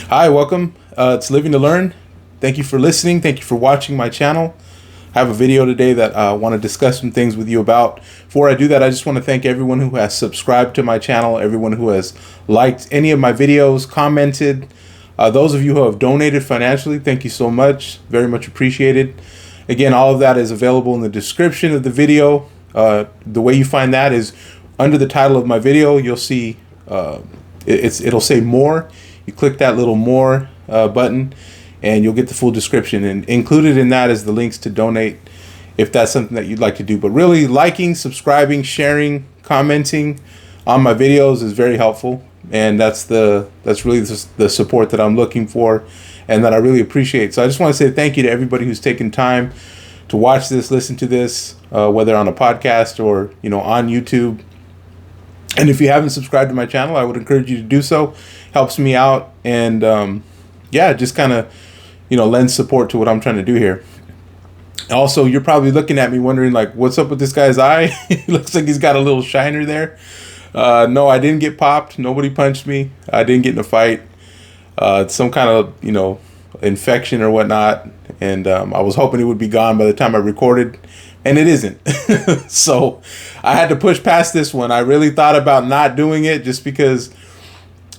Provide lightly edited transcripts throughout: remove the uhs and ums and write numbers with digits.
Hi, welcome. It's Living to Learn. Thank you for listening. Thank you for watching my channel. I have a video today that I want to discuss some things with you about. Before I do that, I just want to thank everyone who has subscribed to my channel, everyone who has liked any of my videos, commented. Those of you who have donated financially, thank you so much. Very much appreciated. Again, all of that is available in the description of the video. The way you find that is under the title of my video. You'll see it'll say more. You click that little more button and you'll get the full description, and included in that is the links to donate if that's something that you'd like to do. But really, liking, subscribing, sharing, commenting on my videos is very helpful, and that's really the support that I'm looking for and that I really appreciate. So I just want to say thank you to everybody who's taken time to watch this, listen to this, whether on a podcast or on YouTube. And if you haven't subscribed to my channel, I would encourage you to do so. Helps me out, and just kind of lends support to what I'm trying to do here. Also, you're probably looking at me wondering, like, what's up with this guy's eye? It looks like he's got a little shiner there. No, I didn't get popped. Nobody punched me. I didn't get in a fight. It's some kind of infection or whatnot, and I was hoping it would be gone by the time I recorded, and it isn't. So I had to push past this one. I really thought about not doing it just because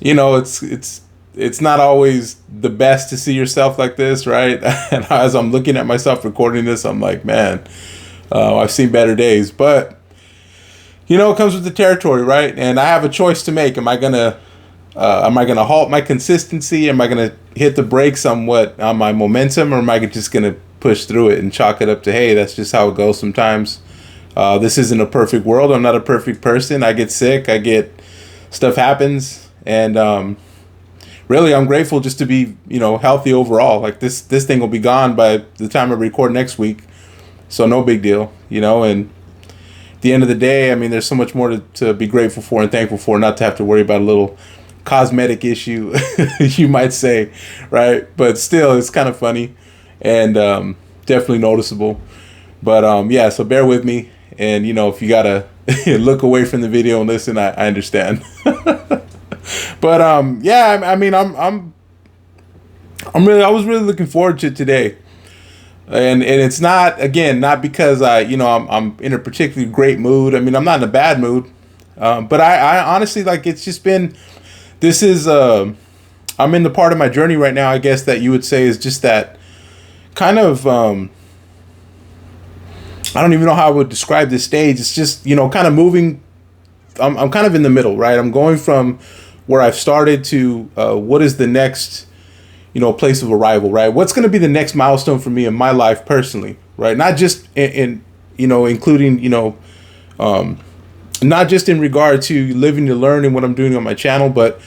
it's not always the best to see yourself like this, right? And as I'm looking at myself recording this, I'm like, man, I've seen better days. But it comes with the territory, right? And I have a choice to make. Am I gonna halt my consistency? Am I gonna hit the brakes on my momentum, or am I just gonna push through it and chalk it up to, hey, that's just how it goes sometimes. This isn't a perfect world. I'm not a perfect person. I get sick. Stuff happens. And really, I'm grateful just to be, healthy overall. Like this thing will be gone by the time I record next week. So no big deal, and at the end of the day, I mean, there's so much more to be grateful for and thankful for, not to have to worry about a little cosmetic issue, you might say, right? But still, it's kind of funny and definitely noticeable. But so bear with me. And, if you got to look away from the video and listen, I understand. But I mean, I was really looking forward to today, and it's not because I'm in a particularly great mood. I mean, I'm not in a bad mood, but I honestly, like, it's just been, I'm in the part of my journey right now, I guess, that you would say is just that kind of, I don't even know how I would describe this stage. It's just, kind of moving. I'm kind of in the middle, right? I'm going from where I've started to what is the next, place of arrival, right? What's going to be the next milestone for me in my life personally, right? Not just including, not just in regard to living to learn and what I'm doing on my channel, but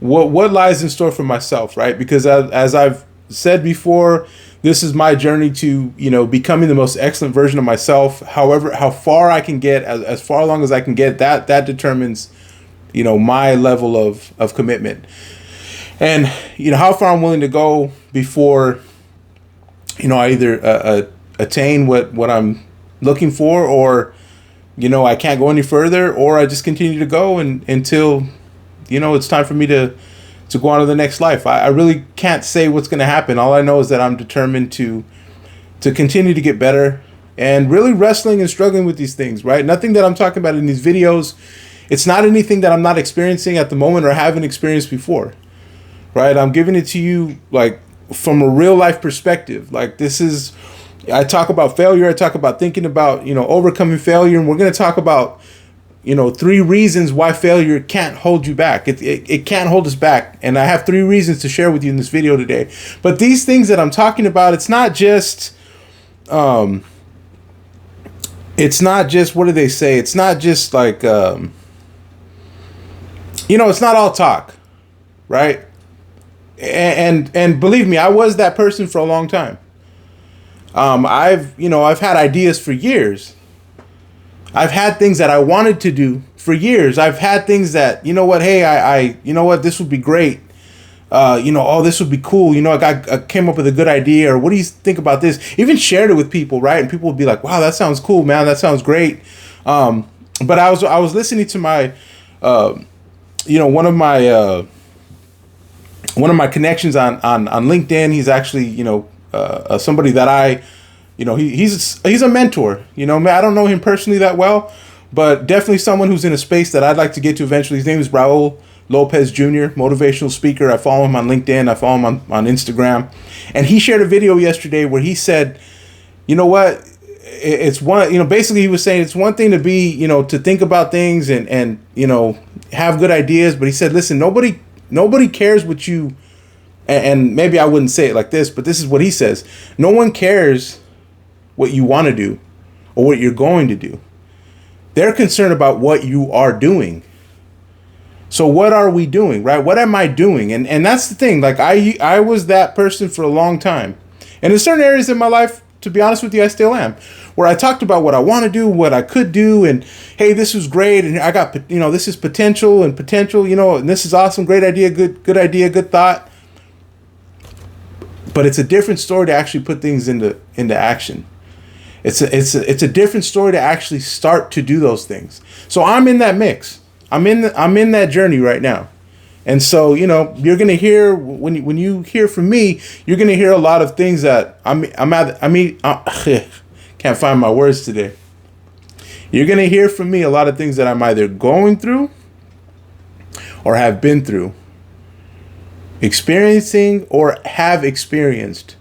what lies in store for myself, right? Because as I've said before, this is my journey to, becoming the most excellent version of myself. However, how far I can get, as far along as I can get, that determines, my level of commitment. And, how far I'm willing to go before, I either attain what I'm looking for, or, I can't go any further, or I just continue to go until, it's time for me to go on to the next life. I really can't say what's going to happen. All I know is that I'm determined to continue to get better, and really wrestling and struggling with these things, right? Nothing that I'm talking about in these videos, it's not anything that I'm not experiencing at the moment or haven't experienced before, right? I'm giving it to you like from a real life perspective. Like I talk about failure. I talk about thinking about, overcoming failure. And we're going to talk about, 3 reasons why failure can't hold you back. It can't hold us back. And I have 3 reasons to share with you in this video today. But these things that I'm talking about, it's not just, what do they say? It's not just like, it's not all talk, right? And believe me, I was that person for a long time. I've had ideas for years. I've had things that I wanted to do for years. I've had things that, hey, this would be great. This would be cool. I came up with a good idea, or what do you think about this? Even shared it with people, right? And people would be like, wow, that sounds cool, man. That sounds great. But I was listening to my, one of my one of my connections on LinkedIn. He's actually, somebody that he's a mentor. I don't know him personally that well, but definitely someone who's in a space that I'd like to get to eventually. His name is Raul Lopez Jr., motivational speaker. I follow him on LinkedIn. I follow him on Instagram. And he shared a video yesterday where he said, you know what? It's one, basically he was saying it's one thing to be, to think about things and have good ideas. But he said, listen, nobody cares what you, and maybe I wouldn't say it like this, but this is what he says. No one cares what you want to do or what you're going to do. They're concerned about what you are doing. So what are we doing, right? What am I doing? And that's the thing. Like I was that person for a long time. And in certain areas in my life, to be honest with you, I still am. Where I talked about what I want to do, what I could do, and hey, this was great, and I got, this is potential, and this is awesome, great idea, good idea, good thought. But it's a different story to actually put things into action. It's a different story to actually start to do those things. So I'm in that mix. I'm in that journey right now. And so, you're going to hear, when you hear from me, you're going to hear a lot of things that can't find my words today. You're going to hear from me a lot of things that I'm either going through or have been through, experiencing or have experienced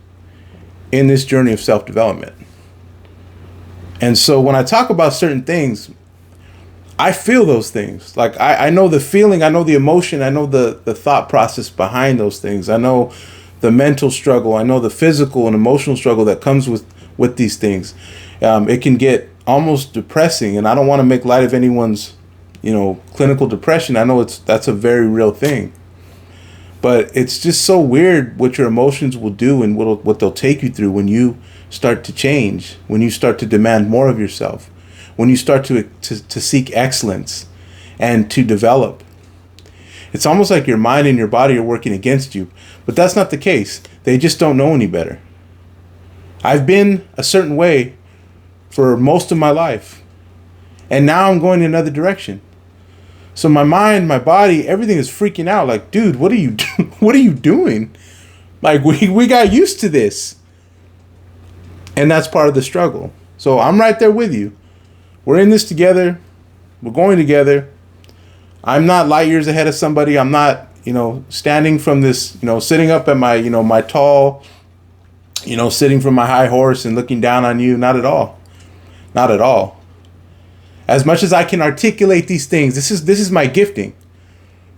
in this journey of self-development. And so when I talk about certain things, I feel those things. Like I know the feeling, I know the emotion, I know the thought process behind those things. I know the mental struggle, I know the physical and emotional struggle that comes with these things. It can get almost depressing, and I don't want to make light of anyone's, clinical depression. I know that's a very real thing. But it's just so weird what your emotions will do and what they'll take you through when you start to change, when you start to demand more of yourself, when you start to seek excellence and to develop. It's almost like your mind and your body are working against you, but that's not the case. They just don't know any better. I've been a certain way for most of my life, and now I'm going in another direction. So my mind, my body, everything is freaking out. Like, dude, what are you what are you doing? Like, we got used to this. And that's part of the struggle. So I'm right there with you. We're in this together. We're going together. I'm not light years ahead of somebody. I'm not, standing from this, sitting up at my, my tall, sitting from my high horse and looking down on you. Not at all. Not at all. As much as I can articulate these things, this is my gifting,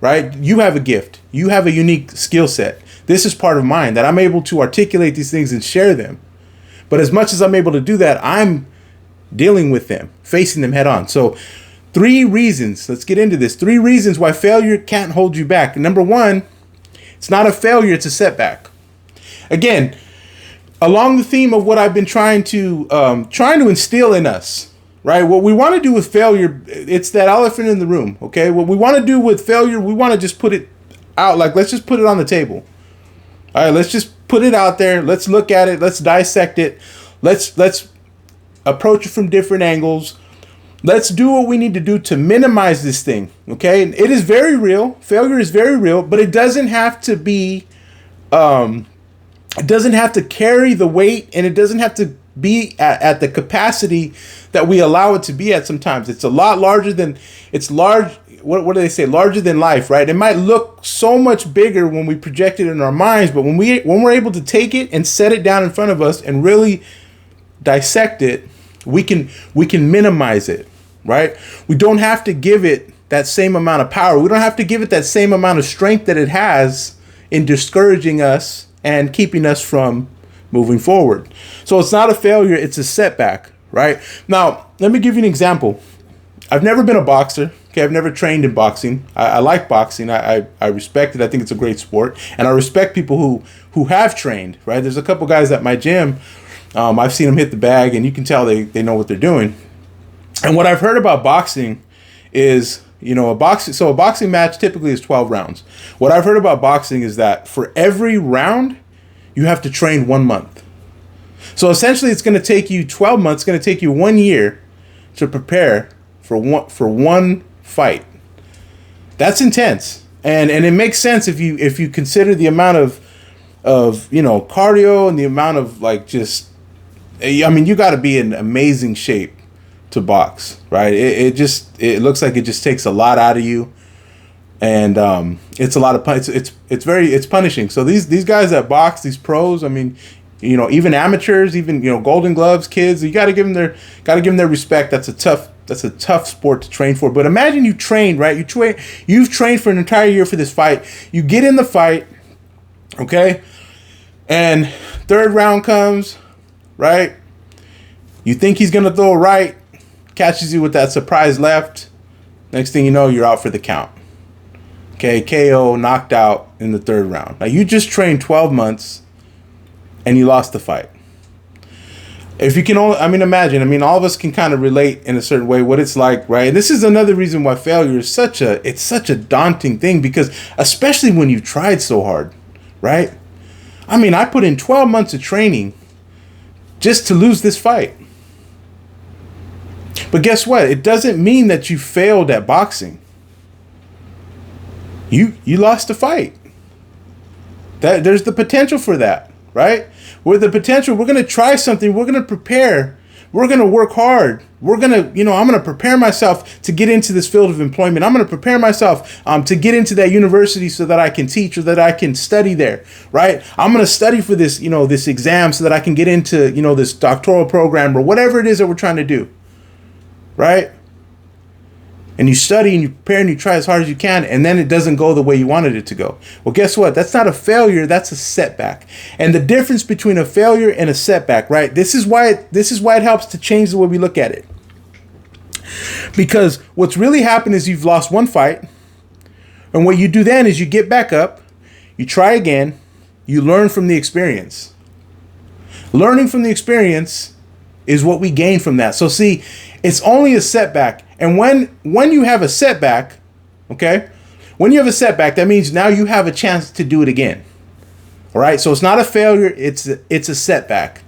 right? You have a gift. You have a unique skill set. This is part of mine, that I'm able to articulate these things and share them. But as much as I'm able to do that, I'm dealing with them, facing them head on. So 3 reasons, let's get into this. 3 reasons why failure can't hold you back. Number 1, it's not a failure, it's a setback. Again, along the theme of what I've been trying to instill in us, right? What we want to do with failure, it's that elephant in the room, okay? What we want to do with failure, we want to just put it out, like let's just put it on the table. All right, let's just put it out there. Let's look at it. Let's dissect it. Let's approach it from different angles. Let's do what we need to do to minimize this thing, okay? It is very real. Failure is very real, but it doesn't have to be, it doesn't have to carry the weight, and it doesn't have to be at the capacity that we allow it to be at sometimes. It's a lot larger than, it's large, what do they say? Larger than life, right? It might look so much bigger when we project it in our minds, but when we're able to take it and set it down in front of us and really dissect it, we can minimize it, right? We don't have to give it that same amount of power. We don't have to give it that same amount of strength that it has in discouraging us and keeping us from moving forward. So it's not a failure, it's a setback, right? Now, let me give you an example. I've never been a boxer. Okay, I've never trained in boxing. I like boxing. I respect it. I think it's a great sport. And I respect people who have trained, right? There's a couple guys at my gym. I've seen them hit the bag, and you can tell they know what they're doing. And what I've heard about boxing is, a boxing match typically is 12 rounds. What I've heard about boxing is that for every round, you have to train 1 month. So essentially, it's going to take you 12 months. It's going to take you 1 year to prepare for one fight. That's intense. And it makes sense if you consider the amount of cardio and the amount of like just, I mean, you got to be in amazing shape to box, right? It looks like it just takes a lot out of you, and it's a lot of it's punishing. So these guys that box, these pros, I mean, even amateurs, even Golden Gloves kids, you got to give them their respect. That's a tough sport to train for. But imagine you trained, right? You've trained for an entire year for this fight. You get in the fight, okay, and third round comes, right? You think he's gonna throw a right, catches you with that surprise left. Next thing you know, you're out for the count. Okay, KO, knocked out in the third round. Now you just trained 12 months and you lost the fight. If you can only, imagine, all of us can kind of relate in a certain way what it's like, right? And this is another reason why failure is such a daunting thing, because especially when you've tried so hard, right? I put in 12 months of training just to lose this fight. But guess what? It doesn't mean that you failed at boxing. You lost the fight. There's the potential for that, right? With the potential, we're going to try something. We're going to prepare. We're going to work hard. We're going to, I'm going to prepare myself to get into this field of employment. I'm going to prepare myself to get into that university so that I can teach or that I can study there, right? I'm going to study for this, this exam so that I can get into, this doctoral program or whatever it is that we're trying to do, right? And you study and you prepare and you try as hard as you can, and then it doesn't go the way you wanted it to go. Well, guess what? That's not a failure. That's a setback. And the difference between a failure and a setback, right? This is why it helps to change the way we look at it. Because what's really happened is you've lost one fight, and what you do then is you get back up, you try again, you learn from the experience. Learning from the experience is what we gain from that. So see, it's only a setback. And when you have a setback, okay, when you have a setback, that means now you have a chance to do it again. All right, so it's not a failure, it's a setback.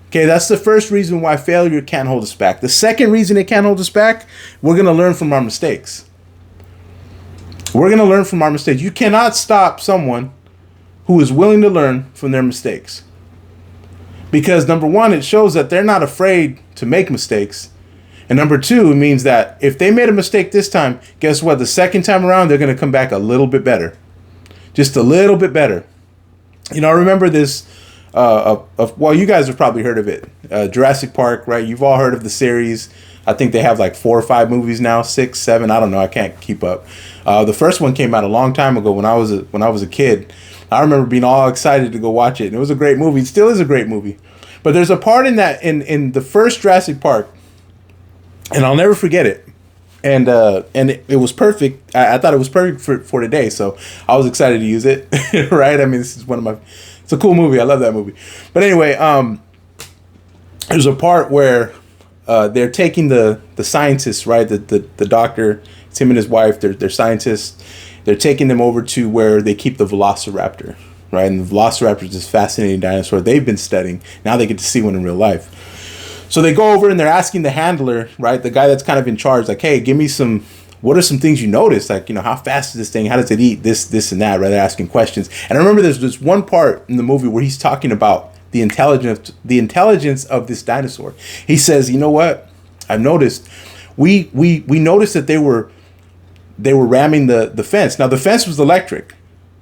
Okay, that's the first reason why failure can't hold us back. The second reason it can't hold us back, we're going to learn from our mistakes. We're going to learn from our mistakes. You cannot stop someone who is willing to learn from their mistakes. Because number one, it shows that they're not afraid to make mistakes. And number two, it means that if they made a mistake this time, guess what? The second time around, they're going to come back a little bit better. Just a little bit better. I remember this, well, you guys have probably heard of it. Jurassic Park, right? You've all heard of the series. I think they have like 4 or 5 movies now, 6, 7. I don't know. I can't keep up. The first one came out a long time ago when I was a kid. I remember being all excited to go watch it. And it was a great movie. It still is a great movie. But there's a part in that, in the first Jurassic Park, and I'll never forget it. And it was perfect. I thought it was perfect for today, so I was excited to use it. Right? This is it's a cool movie. I love that movie. But anyway, there's a part where they're taking the scientists, right? The doctor, it's him and his wife. They're scientists. They're taking them over to where they keep the velociraptor, right? And the velociraptor is this fascinating dinosaur they've been studying. Now they get to see one in real life. So they go over and they're asking the handler, right, the guy that's kind of in charge, like, hey, give me what are some things you notice? Like, how fast is this thing? How does it eat? This, and that, rather asking questions. And I remember there's this one part in the movie where he's talking about the intelligence of this dinosaur. He says, you know what? I've noticed, we noticed that they were ramming the fence. Now, the fence was electric.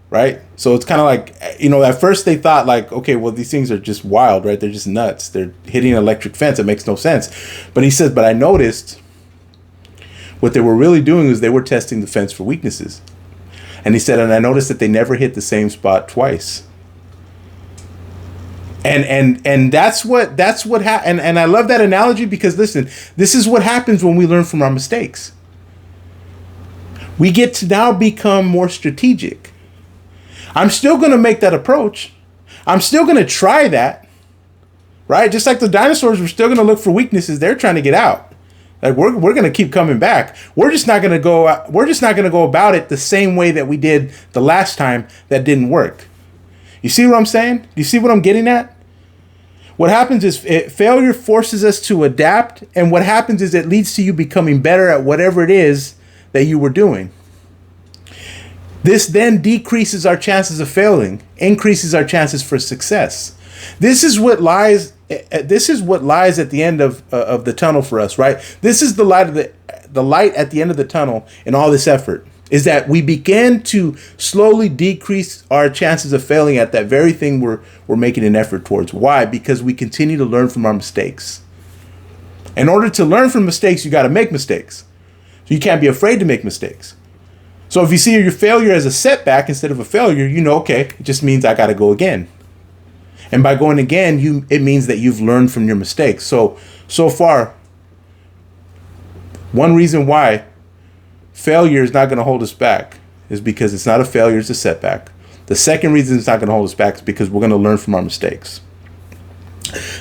Right? So it's kind of like, at first they thought like, okay, well, these things are just wild, right? They're just nuts. They're hitting an electric fence. It makes no sense. But he says, but I noticed what they were really doing is they were testing the fence for weaknesses. And he said, and I noticed that they never hit the same spot twice. And that's what happened. And I love that analogy because listen, this is what happens when we learn from our mistakes. We get to now become more strategic. I'm still going to make that approach. I'm still going to try that, right? Just like the dinosaurs were still going to look for weaknesses. They're trying to get out. Like we're going to keep coming back. We're just not going to go about it the same way that we did the last time that didn't work. You see what I'm saying? Do you see what I'm getting at? What happens is failure forces us to adapt, and what happens is it leads to you becoming better at whatever it is that you were doing. This then decreases our chances of failing, increases our chances for success. This is what lies. This is what lies at the end of the tunnel for us, right? This is the light at the end of the tunnel in all this effort, is that we begin to slowly decrease our chances of failing at that very thing we're making an effort towards. Why? Because we continue to learn from our mistakes. In order to learn from mistakes, you got to make mistakes. So you can't be afraid to make mistakes. So if you see your failure as a setback instead of a failure, you know, okay, it just means I got to go again. And by going again, it means that you've learned from your mistakes. So far, one reason why failure is not going to hold us back is because it's not a failure, it's a setback. The second reason it's not going to hold us back is because we're going to learn from our mistakes.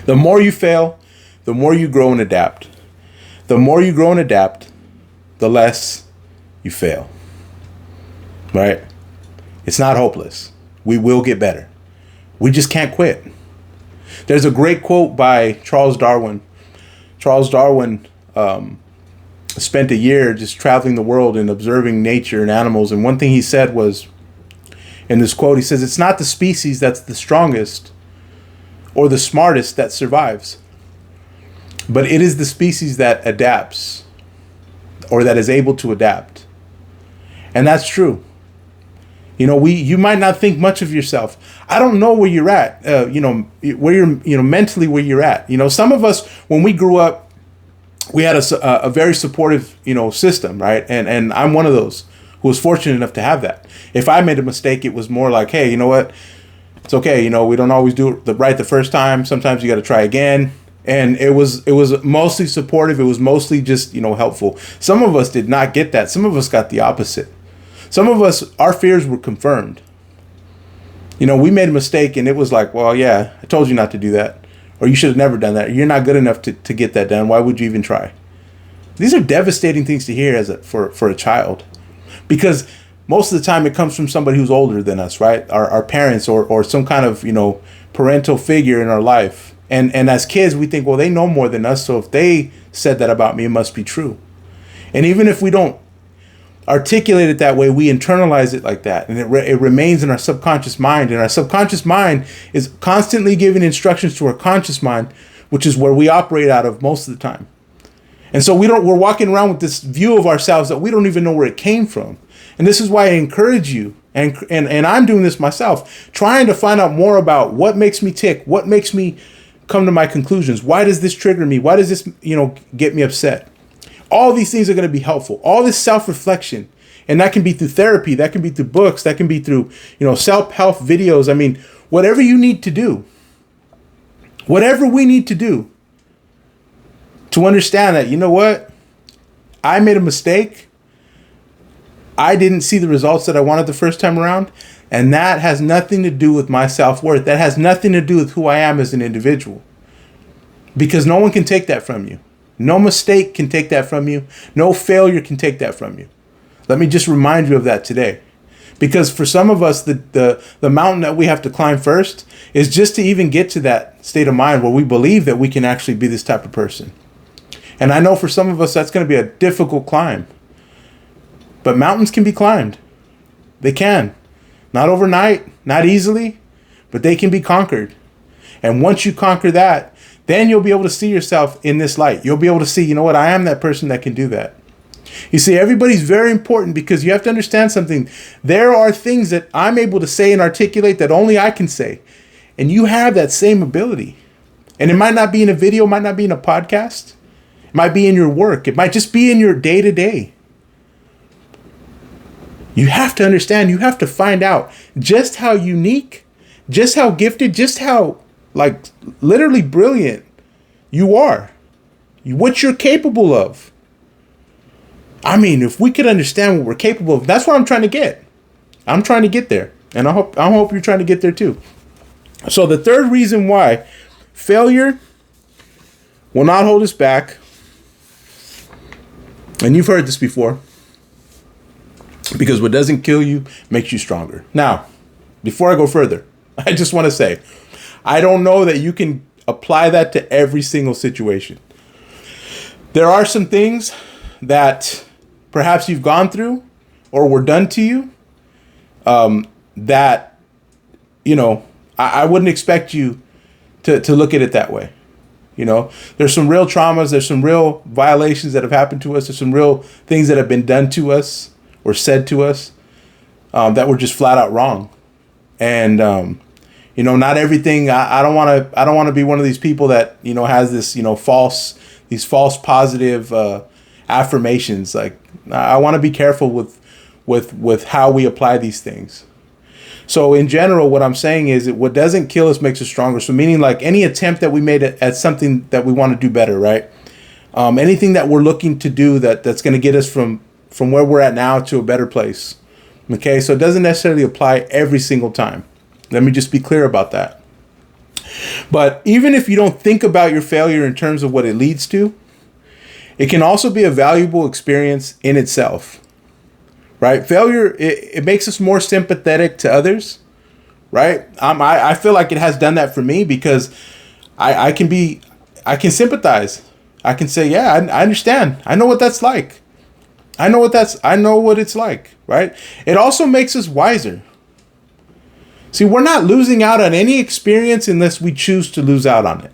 The more you fail, the more you grow and adapt. The more you grow and adapt, the less you fail. Right? It's not hopeless. We will get better. We just can't quit. There's a great quote by Charles Darwin. Charles Darwin spent a year just traveling the world and observing nature and animals. And one thing he said was, in this quote, he says, it's not the species that's the strongest or the smartest that survives, but it is the species that adapts or that is able to adapt. And that's true. You know, you might not think much of yourself. I don't know where you're at, where you're, mentally where you're at. You know, some of us, when we grew up, we had a very supportive, system, right? And I'm one of those who was fortunate enough to have that. If I made a mistake, it was more like, hey, you know what? It's okay. We don't always do it right the first time. Sometimes you got to try again. And it was mostly supportive. It was mostly just, helpful. Some of us did not get that. Some of us got the opposite. Some of us, our fears were confirmed. We made a mistake and it was like, well, yeah, I told you not to do that. Or you should have never done that. You're not good enough to get that done. Why would you even try? These are devastating things to hear for a child. Because most of the time it comes from somebody who's older than us, right? Our parents or some kind of, parental figure in our life. And as kids, we think, well, they know more than us. So if they said that about me, it must be true. And even if we don't articulate it that way, we internalize it like that, and it remains in our subconscious mind, and our subconscious mind is constantly giving instructions to our conscious mind, which is where we operate out of most of the time. And so we're walking around with this view of ourselves that we don't even know where it came from. And this is why I encourage you, and I'm doing this myself, trying to find out more about what makes me tick, what makes me come to my conclusions, why does this trigger me, why does this get me upset. All these things are going to be helpful. All this self-reflection, and that can be through therapy, that can be through books, that can be through, self-help videos. I mean, whatever you need to do, whatever we need to do to understand that, you know what? I made a mistake. I didn't see the results that I wanted the first time around. And that has nothing to do with my self-worth. That has nothing to do with who I am as an individual. Because no one can take that from you. No mistake can take that from you. No failure can take that from you. Let me just remind you of that today. Because for some of us, the mountain that we have to climb first is just to even get to that state of mind where we believe that we can actually be this type of person. And I know for some of us, that's going to be a difficult climb. But mountains can be climbed. They can. Not overnight, not easily, but they can be conquered. And once you conquer that, then you'll be able to see yourself in this light. You'll be able to see, you know what, I am that person that can do that. You see, everybody's very important because you have to understand something. There are things that I'm able to say and articulate that only I can say. And you have that same ability. And it might not be in a video, it might not be in a podcast. It might be in your work. It might just be in your day-to-day. You have to understand, you have to find out just how unique, just how gifted, just how literally brilliant you are, what you're capable of. I mean, if we could understand what we're capable of, that's what I'm trying to get. I'm trying to get there. And I hope you're trying to get there too. So the third reason why failure will not hold us back, and you've heard this before, because what doesn't kill you makes you stronger. Now, before I go further, I just want to say, I don't know that you can apply that to every single situation. There are some things that perhaps you've gone through or were done to you that, I wouldn't expect you to look at it that way. There's some real traumas. There's some real violations that have happened to us. There's some real things that have been done to us or said to us that were just flat out wrong. And, not everything. I don't want to be one of these people that, has this, these false positive affirmations. Like, I want to be careful with how we apply these things. So in general, what I'm saying is that what doesn't kill us makes us stronger. So meaning, like, any attempt that we made at something that we want to do better, right? Anything that we're looking to do that's going to get us from where we're at now to a better place. Okay, so it doesn't necessarily apply every single time. Let me just be clear about that. But even if you don't think about your failure in terms of what it leads to, it can also be a valuable experience in itself. Right? Failure, it makes us more sympathetic to others, right? I feel like it has done that for me because I can sympathize. I can say, yeah, I understand. I know what that's like. I know what it's like, right? It also makes us wiser. See, we're not losing out on any experience unless we choose to lose out on it.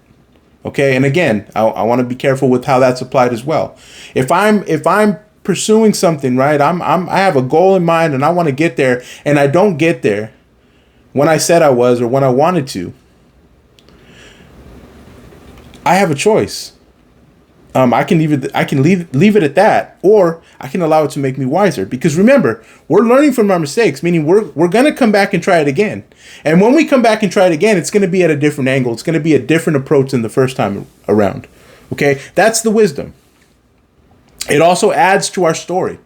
Okay? And again, I want to be careful with how that's applied as well. If I'm pursuing something, right? I have a goal in mind and I want to get there, and I don't get there when I said I was or when I wanted to. I have a choice. I can leave it at that, or I can allow it to make me wiser. Because remember, we're learning from our mistakes, meaning we're going to come back and try it again. And when we come back and try it again, it's going to be at a different angle. It's going to be a different approach than the first time around. Okay? That's the wisdom. It also adds to our story.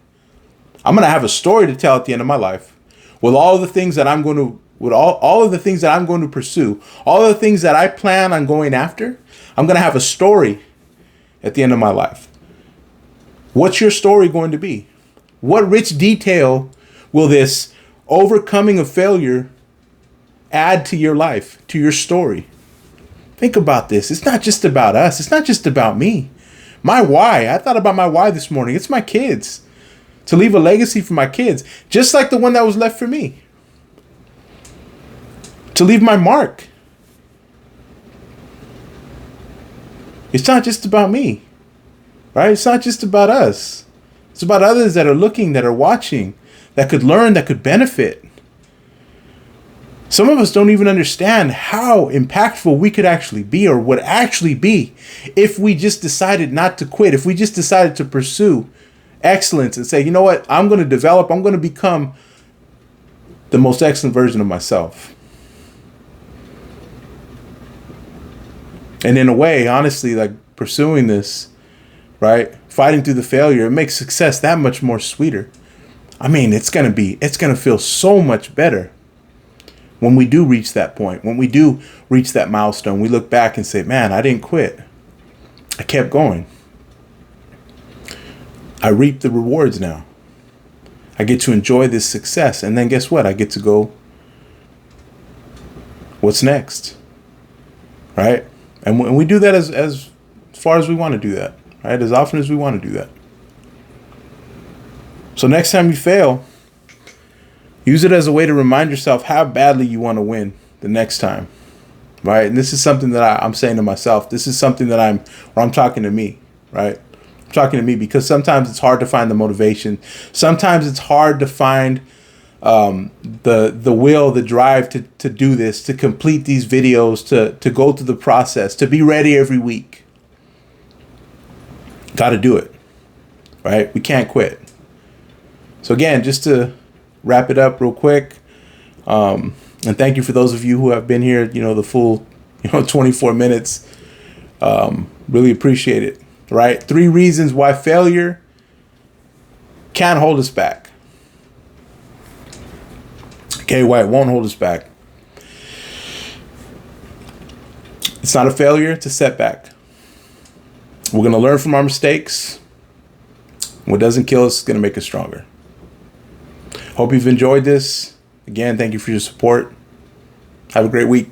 I'm going to have a story to tell at the end of my life with all of the things that I'm going to, with all of the things that I'm going to pursue, all of the things that I plan on going after. I'm going to have a story at the end of my life. What's your story going to be? What rich detail will this overcoming of failure add to your life, to your story? Think about this. It's not just about us. It's not just about me. My why. I thought about my why this morning. It's my kids. To leave a legacy for my kids. Just like the one that was left for me. To leave my mark. It's not just about me. Right? It's not just about us. It's about others that are looking, that are watching, that could learn, that could benefit. Some of us don't even understand how impactful we could actually be or would actually be if we just decided not to quit, if we just decided to pursue excellence and say, you know what, I'm going to become the most excellent version of myself. And in a way, honestly, like pursuing this, right, fighting through the failure, it makes success that much more sweeter. I mean, it's going to feel so much better. When we do reach that point, when we do reach that milestone, we look back and say, man, I didn't quit. I kept going. I reap the rewards now. I get to enjoy this success. And then guess what? I get to go, what's next? Right? And we do that as far as we want to do that. Right? As often as we want to do that. So next time you fail, use it as a way to remind yourself how badly you want to win the next time, right? And this is something that I'm saying to myself. This is something that I'm talking to me, right? I'm talking to me because sometimes it's hard to find the motivation. Sometimes it's hard to find the will, the drive to do this, to complete these videos, to go through the process, to be ready every week. Got to do it, right? We can't quit. So again, just to wrap it up real quick. And thank you for those of you who have been here, the full, 24 minutes. Really appreciate it. Right? 3 reasons why failure can't hold us back. Okay, why it won't hold us back. It's not a failure, it's a setback. We're going to learn from our mistakes. What doesn't kill us is going to make us stronger. Hope you've enjoyed this. Again, thank you for your support. Have a great week.